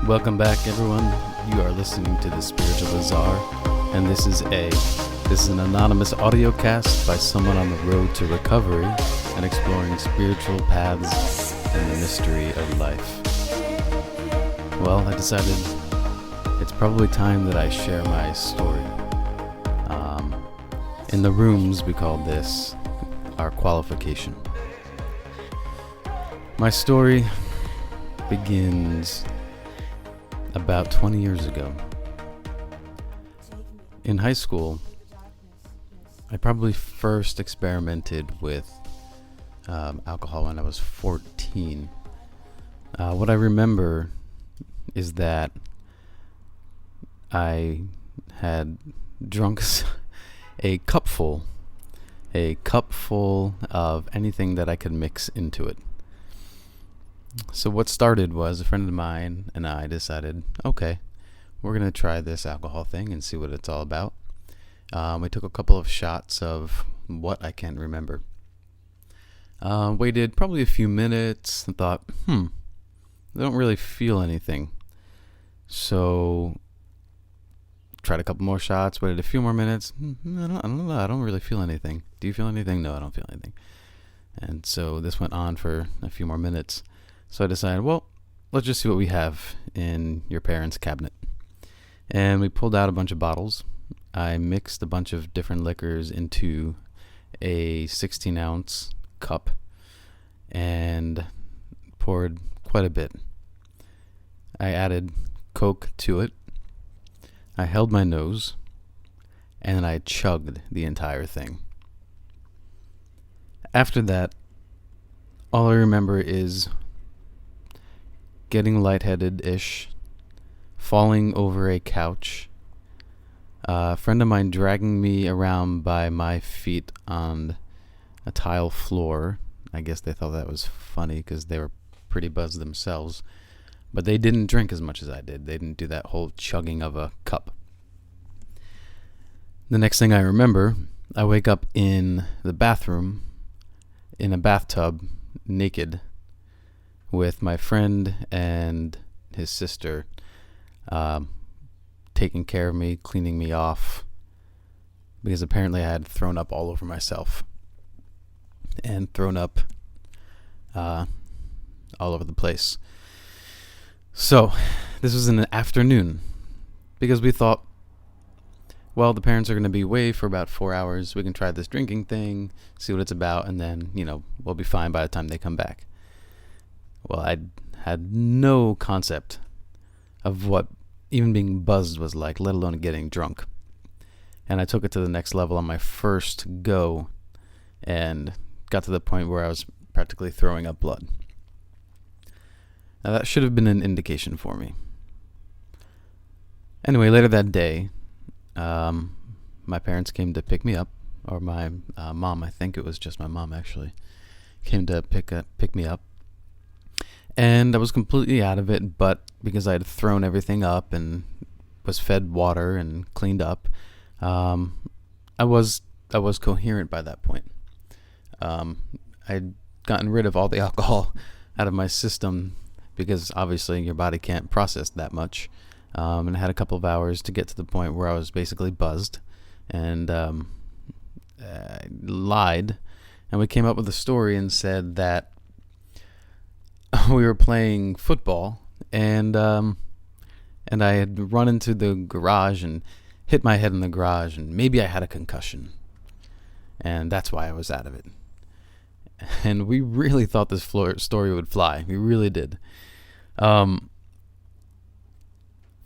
Welcome back, everyone. You are listening to the Spiritual Bazaar, and this is an anonymous audio cast by someone on the road to recovery and exploring spiritual paths and the mystery of life. Well, I decided it's probably time that I share my story. In the rooms, we call this our qualification. My story begins about 20 years ago. In high school, I probably first experimented with alcohol when I was 14. What I remember is that I had drunk a cupful of anything that I could mix into it. So what started was a friend of mine and I decided, okay, we're going to try this alcohol thing and see what it's all about. We took a couple of shots of what I can't remember. Waited probably a few minutes and thought, I don't really feel anything. So tried a couple more shots, waited a few more minutes. I don't know. I don't really feel anything. Do you feel anything? No, I don't feel anything. And so this went on for a few more minutes. So I decided, well, let's just see what we have in your parents' cabinet. And we pulled out a bunch of bottles. I mixed a bunch of different liquors into a 16-ounce cup and poured quite a bit. I added Coke to it. I held my nose, and I chugged the entire thing. After that, all I remember is getting lightheaded-ish, falling over a couch, a friend of mine dragging me around by my feet on a tile floor. I guess they thought that was funny because they were pretty buzzed themselves, but they didn't drink as much as I did. They didn't do that whole chugging of a cup. The next thing I remember, I wake up in the bathroom, in a bathtub, naked, with my friend and his sister taking care of me, cleaning me off, because apparently I had thrown up all over myself and thrown up all over the place. So this was in the afternoon, because we thought, well, the parents are going to be away for about 4 hours. We can try this drinking thing, see what it's about, and then, we'll be fine by the time they come back. Well, I had no concept of what even being buzzed was like, let alone getting drunk. And I took it to the next level on my first go and got to the point where I was practically throwing up blood. Now, that should have been an indication for me. Anyway, later that day, my parents came to pick me up, or my mom, I think it was just my mom actually, came to pick me up. And I was completely out of it, but because I had thrown everything up and was fed water and cleaned up, I was coherent by that point. I'd gotten rid of all the alcohol out of my system because obviously your body can't process that much. And I had a couple of hours to get to the point where I was basically buzzed and I lied. And we came up with a story and said that we were playing football, and I had run into the garage and hit my head in the garage, and maybe I had a concussion, and that's why I was out of it. And we really thought this story would fly. We really did. For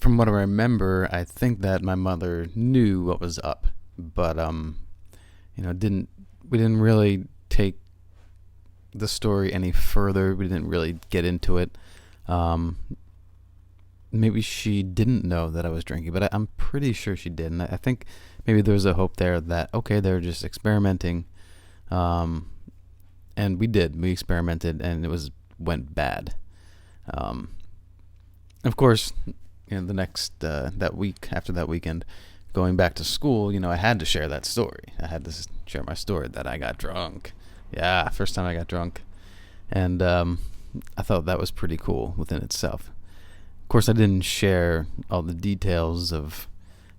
from what I remember, I think that my mother knew what was up, but didn't we didn't really take the story any further. We didn't really get into it. Um, Maybe she didn't know that I was drinking, but I'm pretty sure she did. And I think maybe there was a hope there that, okay, they're just experimenting. And we did. We experimented, and went bad. Um, of course, the next that week after that weekend, going back to school, I had to share that story. I had to share my story that I got drunk. Yeah, first time I got drunk, and I thought that was pretty cool within itself. Of course, I didn't share all the details of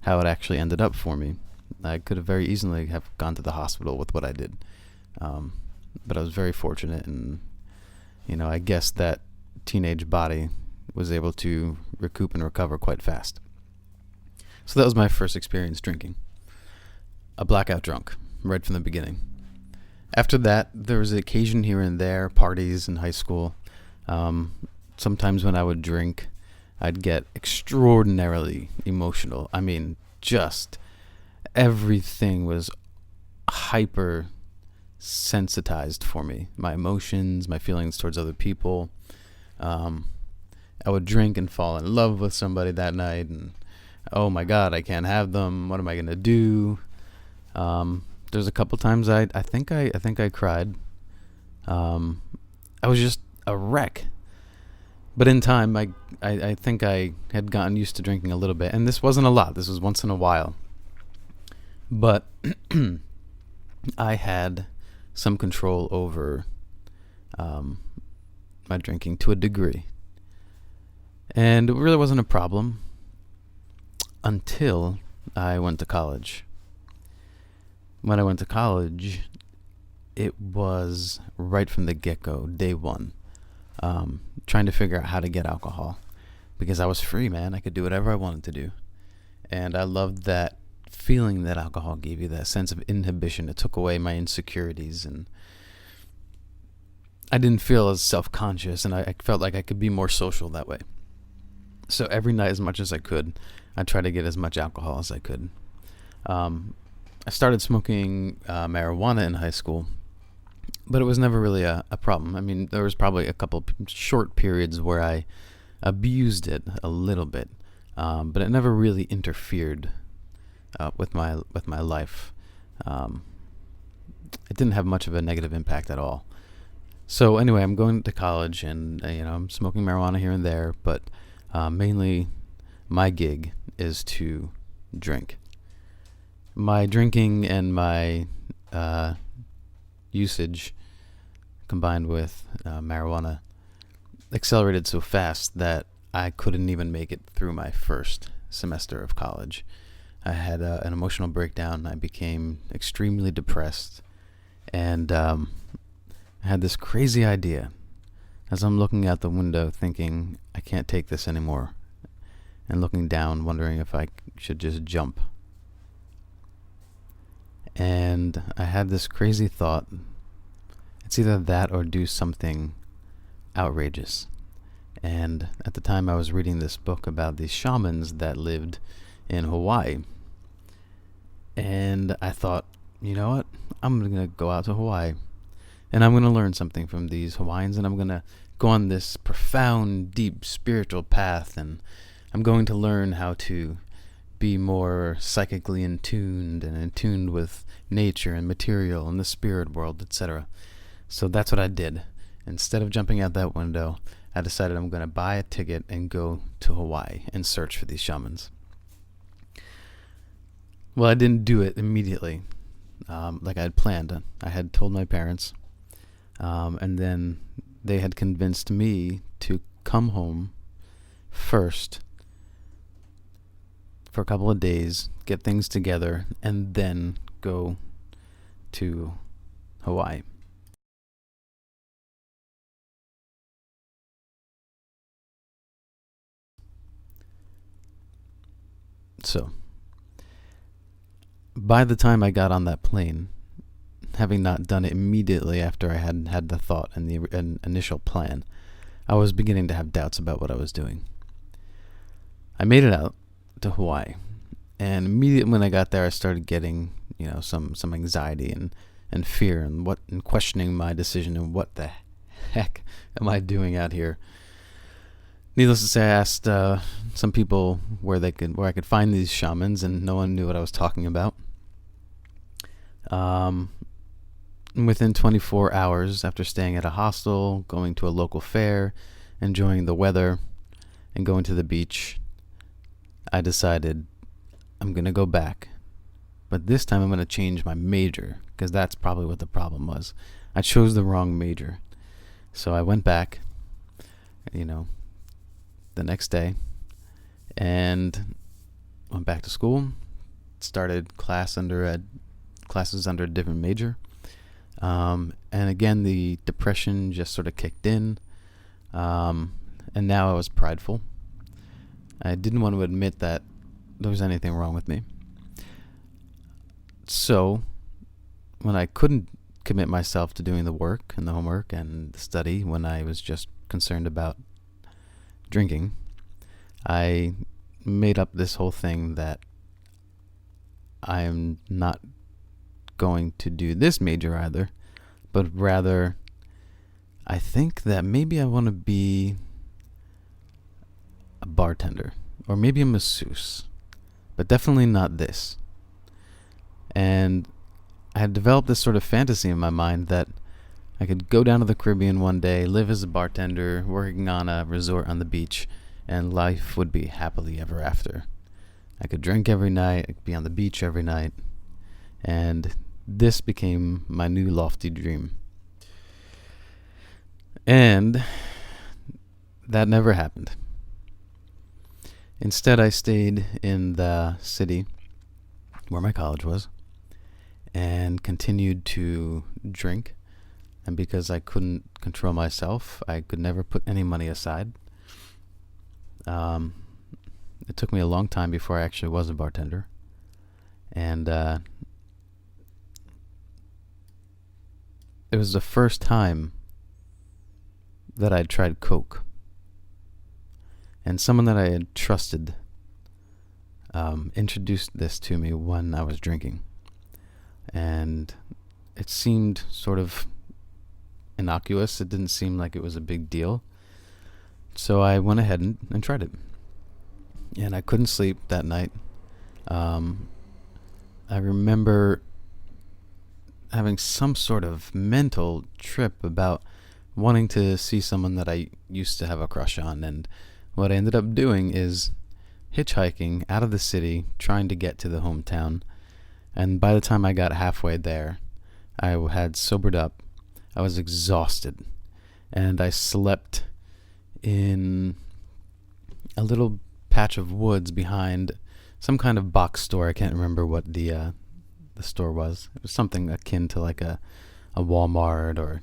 how it actually ended up for me. I could have very easily have gone to the hospital with what I did, but I was very fortunate, and I guess that teenage body was able to recoup and recover quite fast. So that was my first experience drinking. A blackout drunk, right from the beginning. After that, there was an occasion here and there, parties in high school. Sometimes when I would drink, I'd get extraordinarily emotional. I mean, just everything was hyper sensitized for me. My emotions, my feelings towards other people. I would drink and fall in love with somebody that night, and oh my God, I can't have them. What am I gonna do? There's a couple times I think I cried. I was just a wreck. But in time, I think I had gotten used to drinking a little bit, and this wasn't a lot. This was once in a while. But I had some control over my drinking to a degree. And it really wasn't a problem until I went to college. When I went to college, it was right from the get-go, day one, trying to figure out how to get alcohol. Because I was free, man. I could do whatever I wanted to do. And I loved that feeling that alcohol gave you, that sense of inhibition. It took away my insecurities, and I didn't feel as self-conscious, and I felt like I could be more social that way. So every night, as much as I could, I tried to get as much alcohol as I could. I started smoking marijuana in high school, but it was never really a problem. I mean, there was probably a couple short periods where I abused it a little bit, but it never really interfered with my life. It didn't have much of a negative impact at all. So anyway, I'm going to college, and I'm smoking marijuana here and there, but mainly my gig is to drink. My drinking and my usage, combined with marijuana, accelerated so fast that I couldn't even make it through my first semester of college. I had an emotional breakdown. I became extremely depressed, and I had this crazy idea as I'm looking out the window thinking, I can't take this anymore, and looking down wondering if I should just jump. And I had this crazy thought, it's either that or do something outrageous. And at the time I was reading this book about these shamans that lived in Hawaii. And I thought, you know what? I'm going to go out to Hawaii, and I'm going to learn something from these Hawaiians, and I'm going to go on this profound, deep spiritual path, and I'm going to learn how to be more psychically in tuned with nature and material and the spirit world, etc. So that's what I did. Instead of jumping out that window, I decided I'm going to buy a ticket and go to Hawaii and search for these shamans. Well, I didn't do it immediately, like I had planned. I had told my parents, and then they had convinced me to come home first for a couple of days, get things together, and then go to Hawaii. So, by the time I got on that plane, having not done it immediately after I had the thought and the initial plan, I was beginning to have doubts about what I was doing. I made it out to Hawaii, and immediately when I got there, I started getting, some anxiety and fear and questioning my decision and what the heck am I doing out here. Needless to say, I asked some people where I could find these shamans, and no one knew what I was talking about. Within 24 hours, after staying at a hostel, going to a local fair, enjoying the weather, and going to the beach, I decided I'm going to go back. But this time I'm going to change my major, because that's probably what the problem was. I chose the wrong major. So I went back, the next day, and went back to school, started classes under a different major. And again, the depression just sort of kicked in. And now I was prideful. I didn't want to admit that there was anything wrong with me. So when I couldn't commit myself to doing the work and the homework and the study, when I was just concerned about drinking, I made up this whole thing that I am not going to do this major either, but rather I think that maybe I want to be a bartender or maybe a masseuse, but definitely not this. And I had developed this sort of fantasy in my mind that I could go down to the Caribbean one day, live as a bartender, working on a resort on the beach, and life would be happily ever after. I could drink every night, I could be on the beach every night, and this became my new lofty dream. And that never happened. Instead, I stayed in the city where my college was and continued to drink. And because I couldn't control myself, I could never put any money aside. It took me a long time before I actually was a bartender. And it was the first time that I'd tried Coke. And someone that I had trusted introduced this to me when I was drinking. And it seemed sort of innocuous. It didn't seem like it was a big deal. So I went ahead and tried it. And I couldn't sleep that night. I remember having some sort of mental trip about wanting to see someone that I used to have a crush on. And what I ended up doing is hitchhiking out of the city, trying to get to the hometown. And by the time I got halfway there, I had sobered up. I was exhausted. And I slept in a little patch of woods behind some kind of box store. I can't remember what the store was. It was something akin to like a Walmart or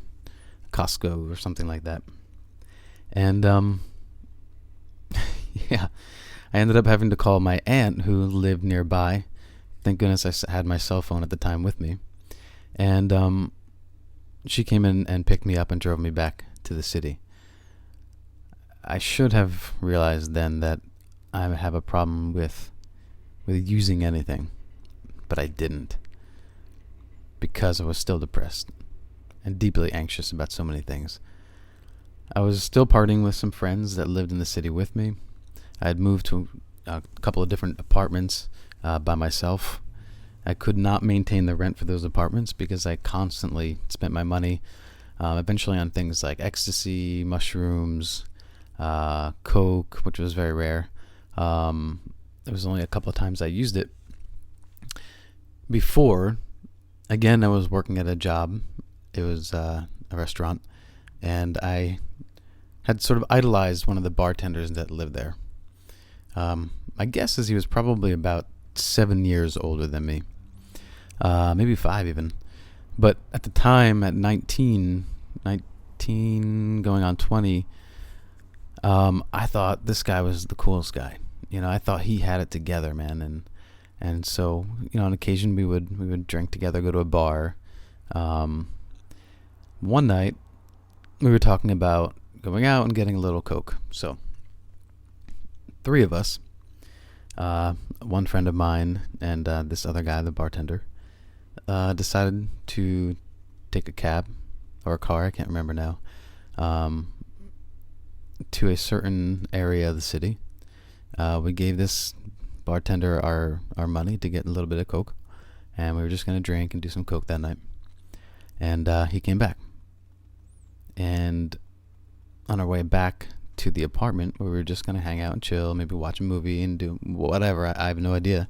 Costco or something like that. And yeah, I ended up having to call my aunt who lived nearby. Thank goodness I had my cell phone at the time with me. And she came in and picked me up and drove me back to the city. I should have realized then that I have a problem with using anything, but I didn't, because I was still depressed and deeply anxious about so many things. I was still partying with some friends that lived in the city with me. I had moved to a couple of different apartments by myself. I could not maintain the rent for those apartments because I constantly spent my money eventually on things like ecstasy, mushrooms, Coke, which was very rare. There was only a couple of times I used it. Before, again, I was working at a job. It was a restaurant, and I had sort of idolized one of the bartenders that lived there. My guess is he was probably about 7 years older than me, maybe 5 even. But at the time, at 19 going on 20, I thought this guy was the coolest guy. I thought he had it together, man. And so, on occasion we would drink together, go to a bar. One night we were talking about going out and getting a little Coke. So 3 of us One friend of mine and this other guy, the bartender, decided to take a cab or a car, I can't remember now, um, to a certain area of the city. We gave this bartender our money to get a little bit of coke, and we were just going to drink and do some coke that night. And he came back. And on our way back to the apartment, we were just going to hang out and chill, maybe watch a movie and do whatever. I have no idea.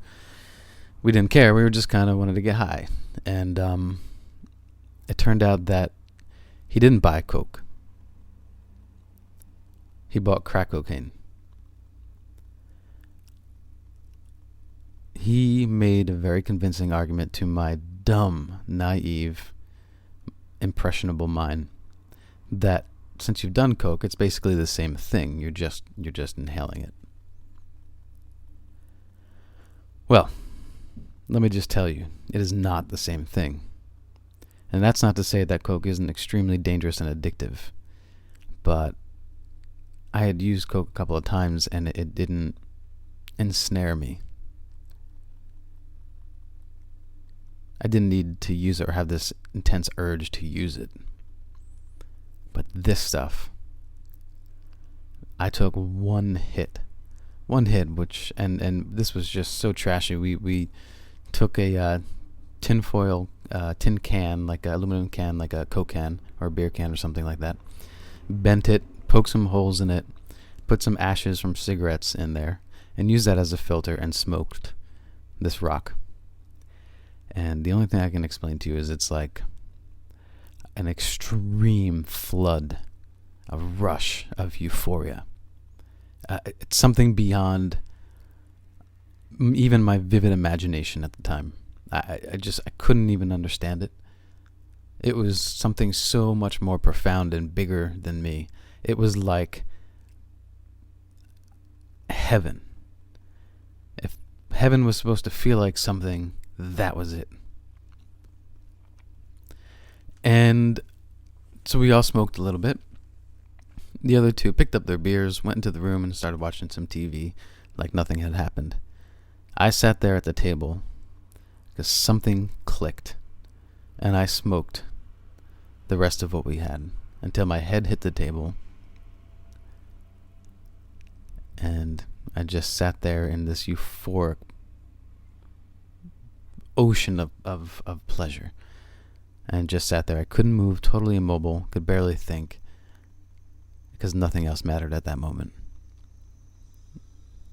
We didn't care. We were just kind of wanted to get high. And it turned out that he didn't buy coke. He bought crack cocaine. He made a very convincing argument to my dumb, naive, impressionable mind that since you've done coke, it's basically the same thing. You're just inhaling it. Well, let me just tell you, it is not the same thing. And that's not to say that coke isn't extremely dangerous and addictive, but I had used coke a couple of times and it didn't ensnare me. I didn't need to use it or have this intense urge to use it. But this stuff, I took one hit, which, and this was just so trashy. We took a tin can, like an aluminum can, like a Coke can or a beer can or something like that, bent it, poked some holes in it, put some ashes from cigarettes in there, and used that as a filter and smoked this rock. And the only thing I can explain to you is it's like an extreme flood, a rush of euphoria. It's something beyond even my vivid imagination at the time. I couldn't even understand it. It was something so much more profound and bigger than me. It was like heaven. If heaven was supposed to feel like something, that was it. And so we all smoked a little bit. The other two picked up their beers, went into the room, and started watching some TV like nothing had happened. I sat there at the table because something clicked, and I smoked the rest of what we had until my head hit the table, and I just sat there in this euphoric ocean of pleasure, and just sat there. I couldn't move, totally immobile, could barely think, because nothing else mattered at that moment.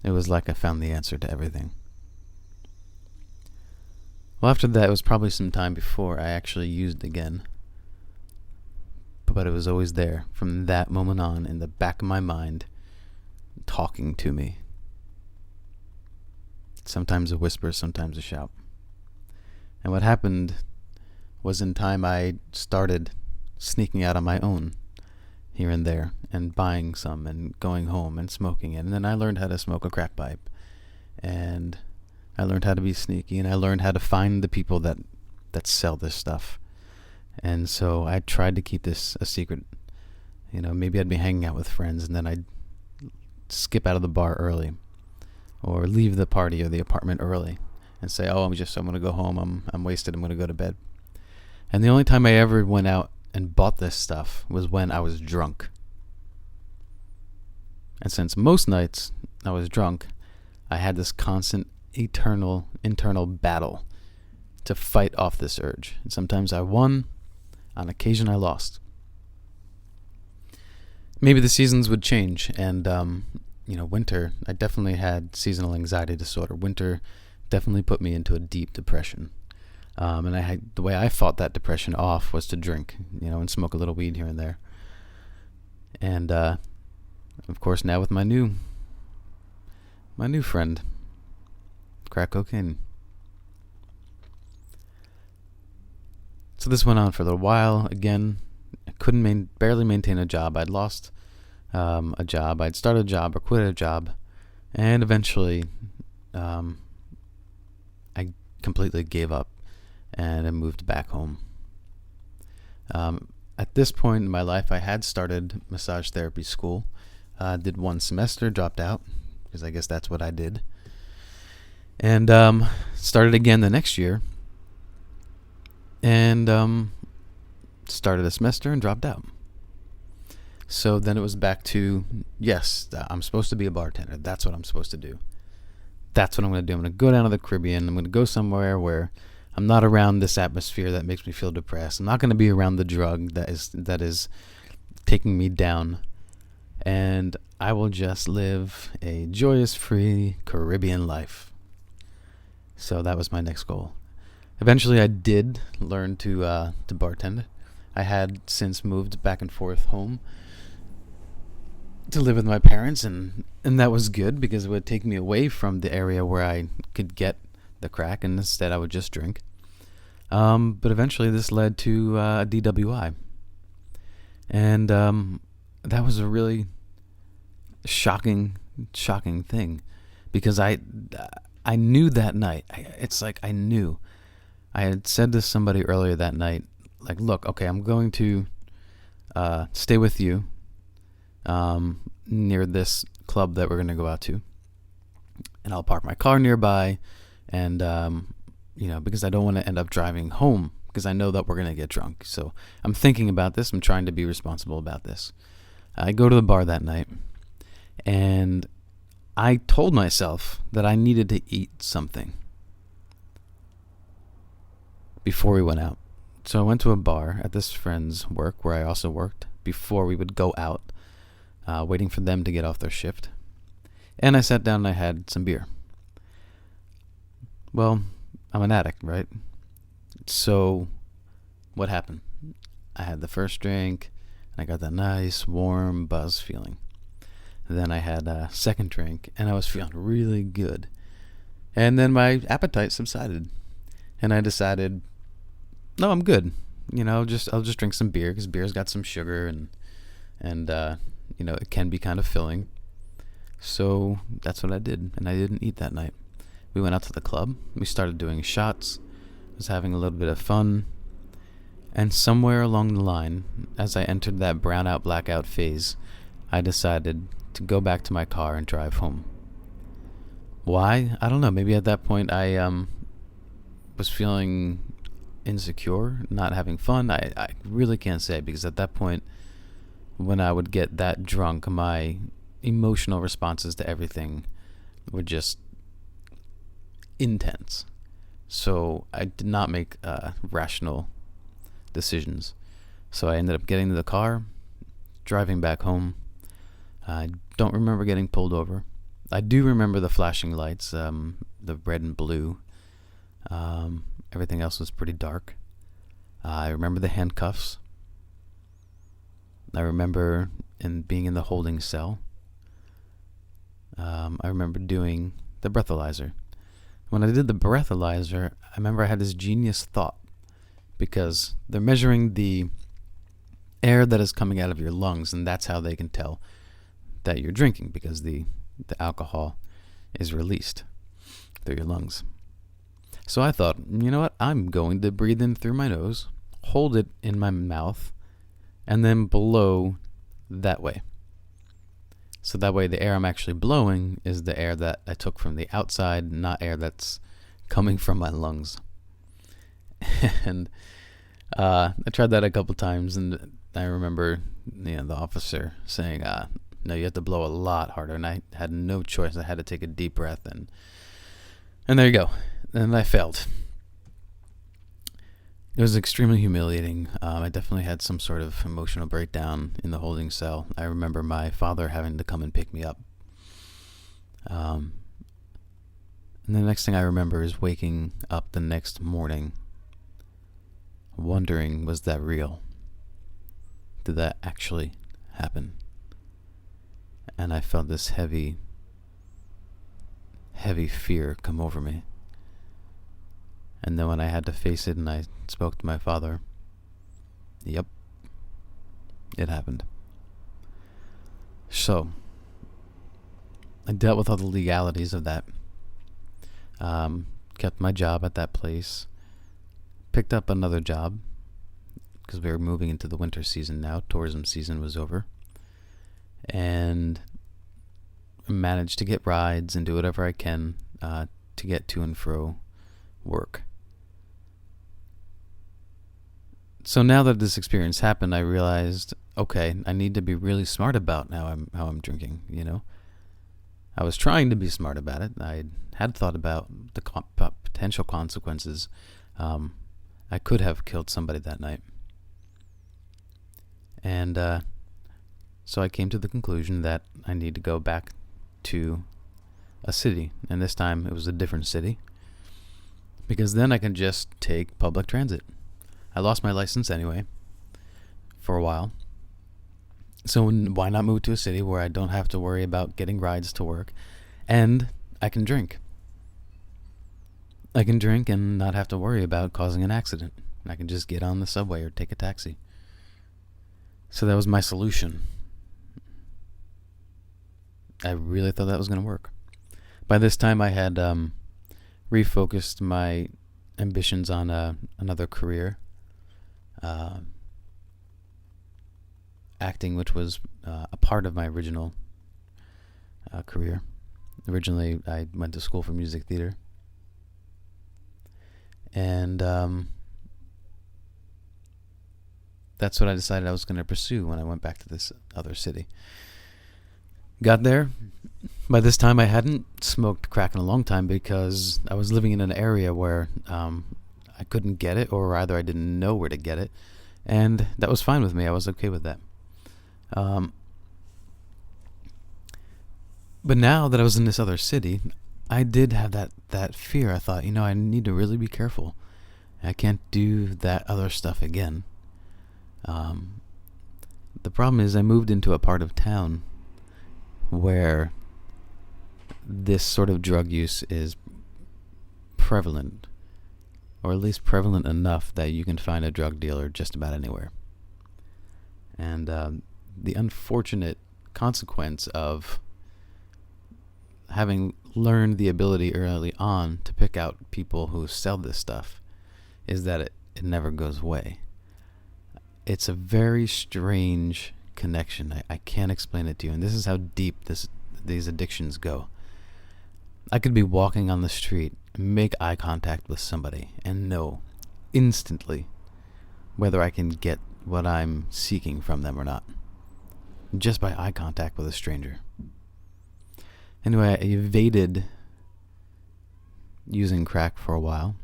It was like I found the answer to everything. Well, after that, it was probably some time before I actually used again, but it was always there from that moment on in the back of my mind, talking to me. Sometimes a whisper, sometimes a shout. And what happened was in time I started sneaking out on my own here and there and buying some and going home and smoking it. And then I learned how to smoke a crack pipe, and I learned how to be sneaky, and I learned how to find the people that sell this stuff. And so I tried to keep this a secret. You know, maybe I'd be hanging out with friends and then I'd skip out of the bar early or leave the party or the apartment early and say, I'm going to go home. I'm wasted. I'm going to go to bed. And the only time I ever went out and bought this stuff was when I was drunk. And since most nights I was drunk, I had this constant, eternal, internal battle to fight off this urge. And sometimes I won, on occasion I lost. Maybe the seasons would change, and winter, I definitely had seasonal anxiety disorder. Winter definitely put me into a deep depression. And the way I fought that depression off was to drink, and smoke a little weed here and there. And of course, now with my new friend, crack cocaine. So this went on for a little while. Again, I couldn't barely maintain a job. I'd lost a job. I'd started a job or quit a job, and eventually, I completely gave up and I moved back home. At this point in my life, I had started massage therapy school. Did one semester, dropped out, because I guess that's what I did. And started again the next year. And started a semester and dropped out. So then it was back to, yes, I'm supposed to be a bartender. That's what I'm supposed to do. That's what I'm going to do. I'm going to go down to the Caribbean. I'm going to go somewhere where I'm not around this atmosphere that makes me feel depressed. I'm not going to be around the drug that is taking me down. And I will just live a joyous, free Caribbean life. So that was my next goal. Eventually, I did learn to bartend. I had since moved back and forth home to live with my parents, and that was good because it would take me away from the area where I could get the crack, and instead I would just drink. But eventually this led to a DWI. And that was a really shocking thing because I knew that night. It's like I knew. I had said to somebody earlier that night, like, look, okay, I'm going to stay with you near this club that we're going to go out to. And I'll park my car nearby. And, because I don't want to end up driving home because I know that we're going to get drunk. So I'm thinking about this. I'm trying to be responsible about this. I go to the bar that night. And I told myself that I needed to eat something before we went out. So I went to a bar at this friend's work where I also worked before we would go out, waiting for them to get off their shift. And I sat down and I had some beer. Well, I'm an addict, right? So what happened? I had the first drink and I got that nice warm buzz feeling. Then I had a second drink and I was feeling really good. And then my appetite subsided. And I decided, no, I'm good. I'll just drink some beer because beer's got some sugar and it can be kind of filling. So that's what I did, and I didn't eat that night. We went out to the club. We started doing shots. I was having a little bit of fun. And somewhere along the line, as I entered that brownout blackout phase, I decided to go back to my car and drive home. Why? I don't know. Maybe at that point I was feeling insecure, not having fun. I really can't say because at that point, when I would get that drunk, my emotional responses to everything were just intense. So I did not make rational decisions. So I ended up getting to the car, driving back home. I don't remember getting pulled over. I do remember the flashing lights, the red and blue. Everything else was pretty dark. I remember the handcuffs. I remember being in the holding cell. I remember doing the breathalyzer. When I did the breathalyzer, I remember I had this genius thought because they're measuring the air that is coming out of your lungs, and that's how they can tell that you're drinking because the alcohol is released through your lungs. So I thought, you know what? I'm going to breathe in through my nose, hold it in my mouth, and then blow that way. So that way the air I'm actually blowing is the air that I took from the outside, not air that's coming from my lungs. And I tried that a couple times, and I remember the officer saying, no, you have to blow a lot harder. And I had no choice. I had to take a deep breath, and there you go. And I failed. It was extremely humiliating. I definitely had some sort of emotional breakdown in the holding cell. I remember my father having to come and pick me up. And the next thing I remember is waking up the next morning wondering, was that real? Did that actually happen? And I felt this heavy fear come over me. And then when I had to face it and I spoke to my father, yep, it happened. So, I dealt with all the legalities of that. Kept my job at that place. Picked up another job because we were moving into the winter season now. Tourism season was over. And managed to get rides and do whatever I can to get to and fro work. So now that this experience happened, I realized, okay, I need to be really smart about how I'm drinking, I was trying to be smart about it. I had thought about the potential consequences. I could have killed somebody that night. And so I came to the conclusion that I need to go back to a city. And this time it was a different city, because then I can just take public transit. I lost my license anyway for a while. So why not move to a city where I don't have to worry about getting rides to work, and I can drink. I can drink and not have to worry about causing an accident. I can just get on the subway or take a taxi. So that was my solution. I really thought that was going to work. By this time, I had refocused my ambitions on another career. Acting, which was a part of my original career. Originally, I went to school for music theater. And that's what I decided I was going to pursue when I went back to this other city. Got there. By this time, I hadn't smoked crack in a long time because I was living in an area where I couldn't get it, or rather I didn't know where to get it. And that was fine with me. I was okay with that. But now that I was in this other city, I did have that fear. I thought, I need to really be careful. I can't do that other stuff again. The problem is I moved into a part of town where this sort of drug use is prevalent, or at least prevalent enough that you can find a drug dealer just about anywhere. And the unfortunate consequence of having learned the ability early on to pick out people who sell this stuff is that it never goes away. It's a very strange connection. I can't explain it to you. And this is how deep these addictions go. I could be walking on the street, make eye contact with somebody, and know instantly whether I can get what I'm seeking from them or not, just by eye contact with a stranger. Anyway, I evaded using crack for a while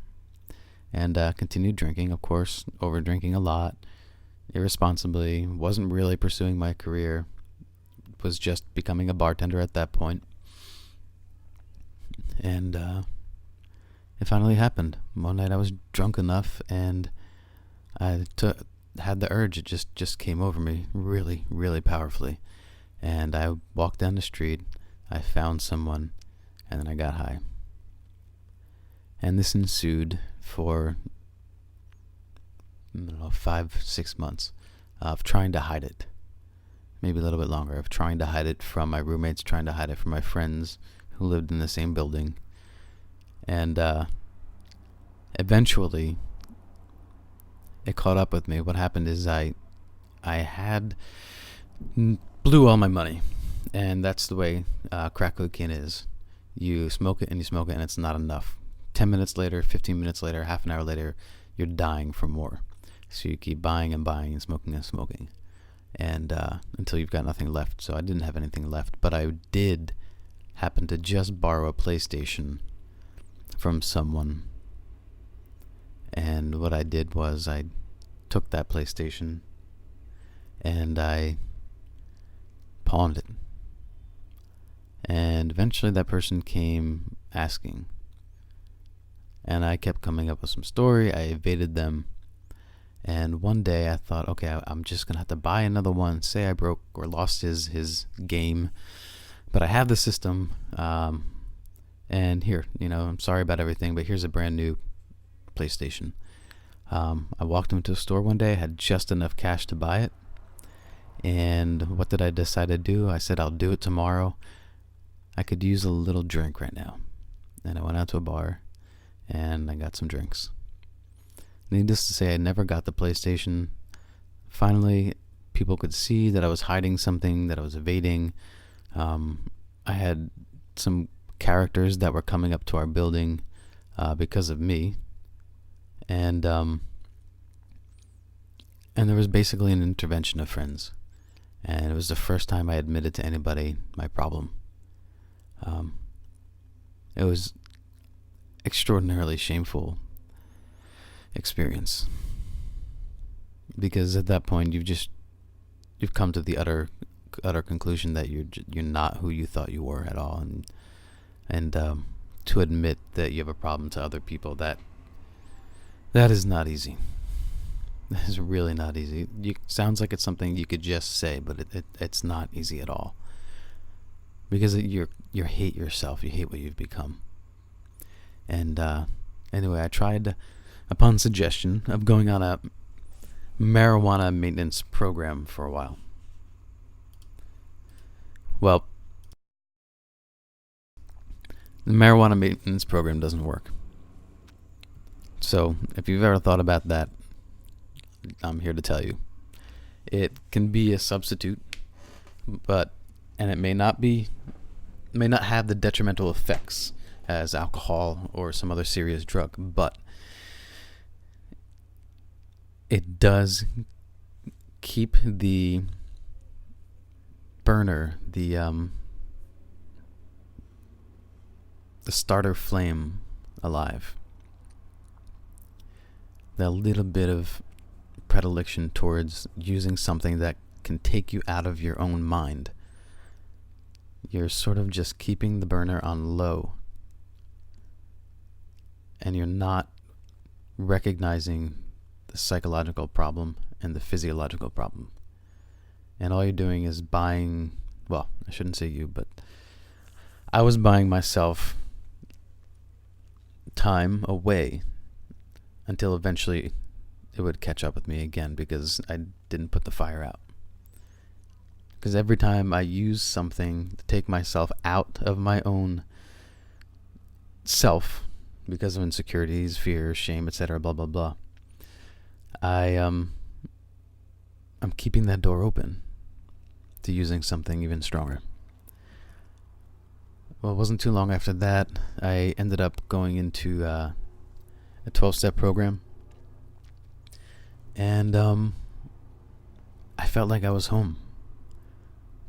and continued drinking, of course, over drinking a lot, irresponsibly, wasn't really pursuing my career, was just becoming a bartender at that point. And it finally happened. One night I was drunk enough and I had the urge. It just came over me really, really powerfully. And I walked down the street, I found someone, and then I got high. And this ensued for 5-6 months of trying to hide it. Maybe a little bit longer, of trying to hide it from my roommates, trying to hide it from my friends who lived in the same building. And eventually it caught up with me. What happened is I blew all my money. And that's the way crack cocaine is. You smoke it and you smoke it and it's not enough. 10 minutes later, 15 minutes later, half an hour later, you're dying for more. So you keep buying and buying and smoking. And until you've got nothing left. So I didn't have anything left. But I did happen to just borrow a PlayStation from someone. And what I did was I took that PlayStation and I pawned it. And eventually that person came asking. And I kept coming up with some story. I evaded them. And one day I thought, okay, I'm just going to have to buy another one. Say I broke or lost his game. But I have the system. And here, I'm sorry about everything, but here's a brand new PlayStation. I walked into a store one day, had just enough cash to buy it. And what did I decide to do? I said, I'll do it tomorrow. I could use a little drink right now. And I went out to a bar and I got some drinks. Needless to say, I never got the PlayStation. Finally, people could see that I was hiding something, that I was evading. I had some characters that were coming up to our building because of me. And there was basically an intervention of friends. And it was the first time I admitted to anybody my problem. It was extraordinarily shameful experience, because at that point you've come to the utter conclusion that you're not who you thought you were at all, and to admit that you have a problem to other people, that is not easy. That is really not easy. Sounds like it's something you could just say, but it's not easy at all, because you hate yourself. You hate what you've become. And anyway, I tried, upon suggestion, of going on a marijuana maintenance program for a while. Well, the marijuana maintenance program doesn't work. So if you've ever thought about that, I'm here to tell you. It can be a substitute, and it may not have the detrimental effects as alcohol or some other serious drug, but it does keep the burner, the starter flame alive. That little bit of predilection towards using something that can take you out of your own mind. You're sort of just keeping the burner on low, and you're not recognizing the psychological problem and the physiological problem. And all you're doing is buying, well, I shouldn't say you, but I was buying myself time away until eventually it would catch up with me again, because I didn't put the fire out. Because every time I use something to take myself out of my own self, because of insecurities, fear, shame, etc., blah blah blah, I'm keeping that door open to using something even stronger. Well, it wasn't too long after that I ended up going into a 12-step program, and I felt like I was home.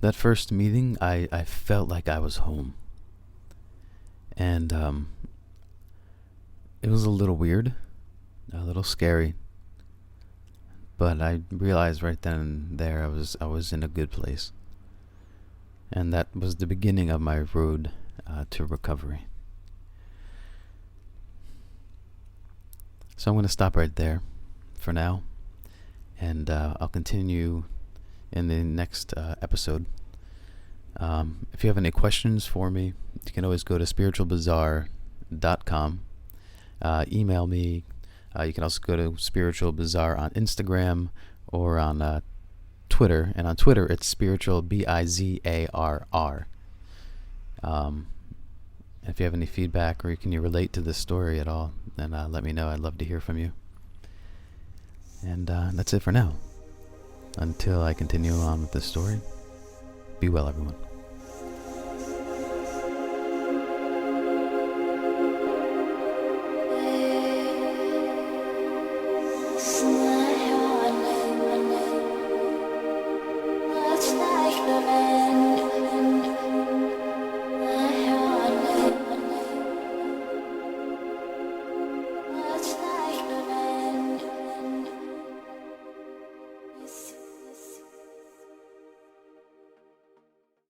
That first meeting, I felt like I was home, and it was a little weird, a little scary, but I realized right then and there I was in a good place, and that was the beginning of my road to recovery. So I'm going to stop right there for now, and I'll continue in the next episode. If you have any questions for me, you can always go to spiritualbazaar.com. Email me. You can also go to Spiritual Bazaar on Instagram or on Twitter. And on Twitter, it's Spiritual BIZARR. If you have any feedback, or can you relate to this story at all, then let me know. I'd love to hear from you. And that's it for now. Until I continue on with this story, be well, everyone.